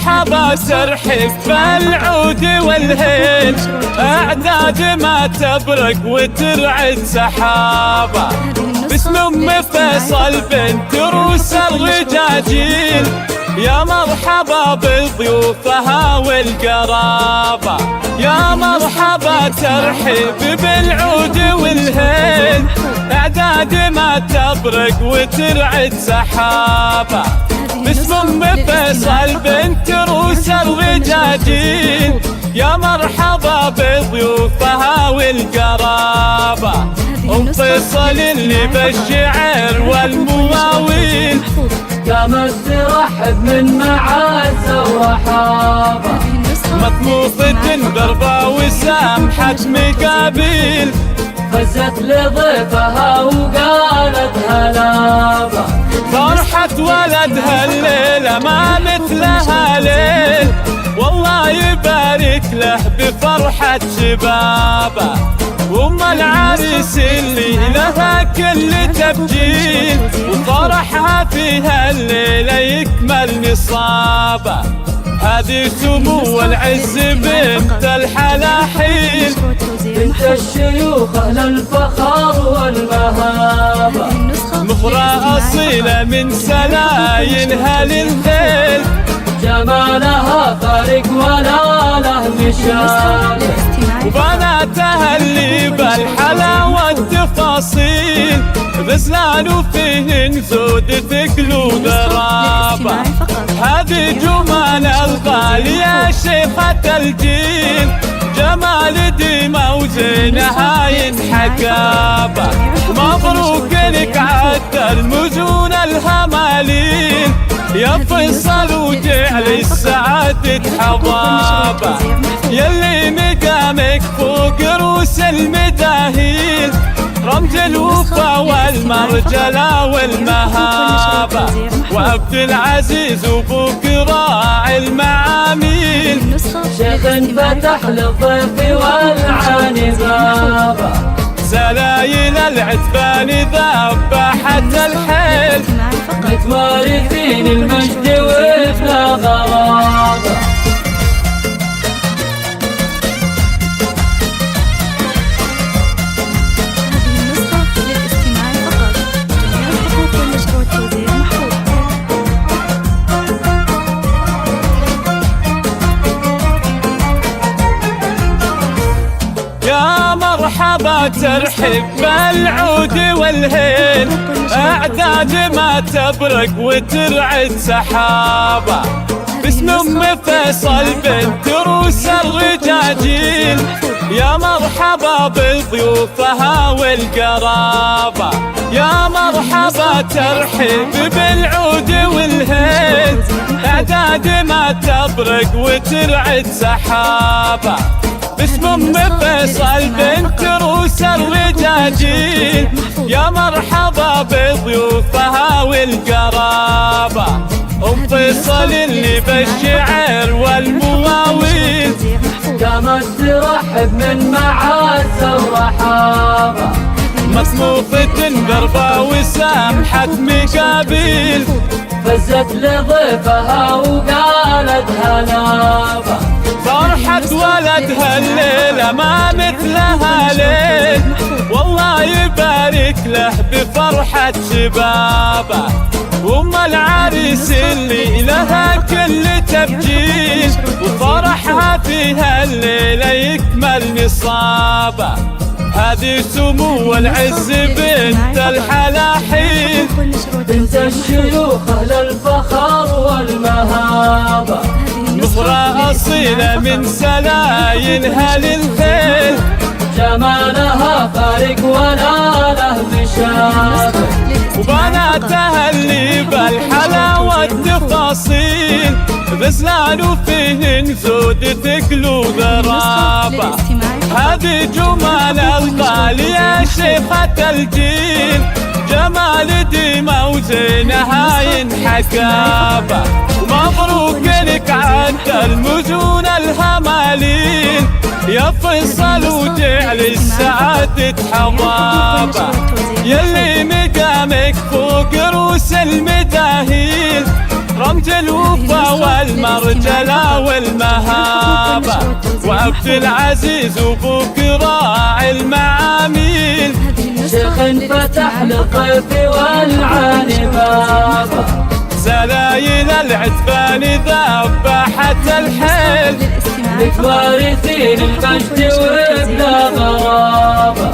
مرحبا ترحب بالعود والهيل، أعداد ما تبرق وترعد سحابة، باسم أم فيصل بنت روس الرجاجيل، يا مرحبا بضيوفها والقرابة، يا مرحبا ترحب بالعود والهيل، أعداد ما تبرق وترعد سحابة، باسم أم فيصل بنت روس الرجاجيل، يا مرحبا بضيوفها والقرابة، أم فيصل اللي بالشعر والمواويل قامت ترحب من معازة ورحابة، مطموفة ضربة وسامحة مقابيل، فزت لضيفها وقالت هلابة، فرحة ولدها الليلة ما مثلها ليل، والله يبارك له بفرحة شبابه، وام العريس اللي لها كل تبجيل، وفرحها فيها الليلة يكمل نصابه، هذه سمو العز بنت الحلاحيل، بنت الشيوخ أهل الفخر والمهابة، مخرى أصيلة من سلاينها للخيل، جمالها فارق ولا له مشابه، وبناتها اللي بالحلاوة والتفاصيل، غزلان وفيهن زود ثقل وغرابة، هذه جمال الغالية شيخة الجيل، جمال ديمة وزينها ينحكابة، مبروك لك عد المجون الهمالين، يا فيصل وجعل السعادة حضابة، يلي مقامك فوق روس المداهيل، رمز الوفا والمرجلة والمهابة، وعبد العزيز وابوك راعي المعاميل، شيخ فتح للضيف والعاني بابا، سلايل العتبان ذبحت الحيل، متوارثين المجد وفلا غرابة، يا مرحبا ترحب بالعود والهيل، أعداد ما تبرق وترعد سحابة، باسم أم فيصل بنت روس الرجاجيل، يا مرحبا بضيوفها والقرابة، يا مرحبا ترحب بالعود والهيل، أعداد ما تبرق وترعد سحابة، باسم أم فيصل بنت روس الرجاجيل، يا مرحبا بضيوفها والقرابة، أم فيصل اللي بالشعر والمواويل قامت ترحب من معازة ورحابة، مطموفة ضربة وسامحة مقابيل، فزت لضيفها وقالت هلابة، فرحة ولدها الليلة ما مثلها ليل، والله يبارك له بفرحة شبابه، وام العريس اللي لها كل تبجيل، وفرحها فيها الليلة يكمل نصابه، هذه سمو العز بنت الحلاحيل، بنت الشيوخ أهل الفخر والمهابة، مخرى أصيلة من سلاينها للخيل، جمالها فارق ولا له مشابه، وبناتها اللي بالحلاوة والتفاصيل، غزلان وفيهن زود ثقل وغرابة، هذه جمال الغالية شيخة الجيل، جمال ديمة وزينها ينحكابة، ومبروك لك عد المجون الهمالين، يا فيصل وجعل السعادة حضابة، يلي مقامك فوق روس المداهيل، رمز الوفا والمرجلة والمهابة، وعبد العزيز وابوك راعي المعاميل، شيخ فتح للطيف والعاني بابا، سلايل العتبان ذبحت الحيل، متوارثين المجد وبلا غرابة.